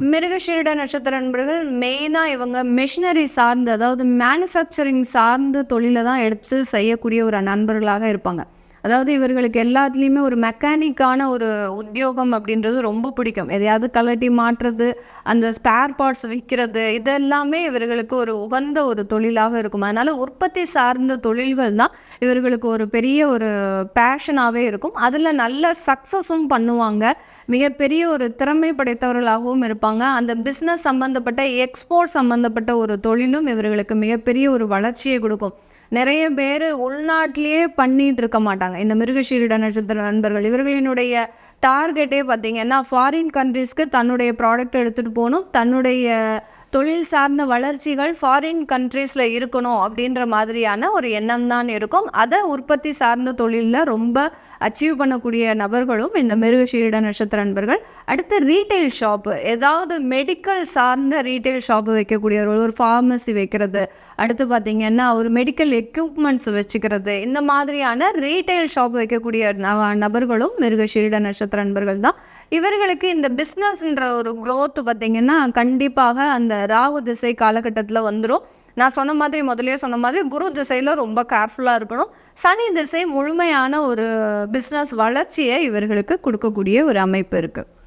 மிருகஷீரிட நட்சத்திர நண்பர்கள் மெயினா இவங்க மெஷினரி சார்ந்து, அதாவது மேனுஃபேக்சரிங் சார்ந்த தொழில தான் எடுத்து செய்யக்கூடிய ஒரு நண்பர்களாக இருப்பாங்க. அதாவது இவர்களுக்கு எல்லாத்துலேயுமே ஒரு மெக்கானிக்கான ஒரு உத்தியோகம் அப்படின்றது ரொம்ப பிடிக்கும். எதையாவது கழட்டி மாட்டுறது, அந்த ஸ்பேர் பார்ட்ஸ் விற்கிறது, இதெல்லாமே இவர்களுக்கு ஒரு உகந்த ஒரு தொழிலாக இருக்கும். அதனால உற்பத்தி சார்ந்த தொழில்கள் தான் இவர்களுக்கு ஒரு பெரிய ஒரு பேஷனாகவே இருக்கும். அதில் நல்ல சக்ஸஸும் பண்ணுவாங்க. மிகப்பெரிய ஒரு திறமை படைத்தவர்களாகவும் இருப்பாங்க. அந்த பிஸ்னஸ் சம்மந்தப்பட்ட எக்ஸ்போர்ட் சம்மந்தப்பட்ட ஒரு தொழிலும் இவர்களுக்கு மிகப்பெரிய ஒரு வளர்ச்சியை கொடுக்கும். நிறைய பேர் உள்நாட்டிலேயே பண்ணிட்டு இருக்க மாட்டாங்க. இந்த மிருகஷீரிட நட்சத்திர நண்பர்கள் இவர்களினுடைய டார்கெட்டே பார்த்திங்கன்னா ஃபாரின் கண்ட்ரீஸ்க்கு தன்னுடைய ப்ராடக்ட் எடுத்துகிட்டு போகணும், தன்னுடைய தொழில் சார்ந்த வளர்ச்சிகள் ஃபாரின் கண்ட்ரீஸில் இருக்கணும் அப்படின்ற மாதிரியான ஒரு எண்ணம் தான் இருக்கும். அதை உற்பத்தி சார்ந்த தொழிலில் ரொம்ப அச்சீவ் பண்ணக்கூடிய நபர்களும் இந்த மிருகஷீரிட நட்சத்திர நண்பர்கள். அடுத்து ரீட்டைல் ஷாப்பு, ஏதாவது மெடிக்கல் சார்ந்த ரீட்டைல் ஷாப்பு வைக்கக்கூடியவர்கள், ஒரு ஃபார்மசி வைக்கிறது, அடுத்து பார்த்திங்கன்னா ஒரு மெடிக்கல் எக்யூப்மெண்ட்ஸ் வச்சுக்கிறது, இந்த மாதிரியான ரீட்டைல் ஷாப் வைக்கக்கூடிய நபர்களும் மிருகஷீரிட நட்சத்திர நண்பர்கள் தான். இவர்களுக்கு இந்த பிஸ்னஸ்ன்ற ஒரு க்ரோத் பார்த்திங்கன்னா கண்டிப்பாக அந்த ராகு திசை காலகட்டத்தில் வந்துடும். நான் சொன்ன மாதிரி முதலே சொன்ன மாதிரி குரு திசையில் ரொம்ப கேர்ஃபுல்லாக இருக்கணும். சனி திசை முழுமையான ஒரு பிஸ்னஸ் வளர்ச்சியை இவர்களுக்கு கொடுக்கக்கூடிய ஒரு அமைப்பு இருக்குது.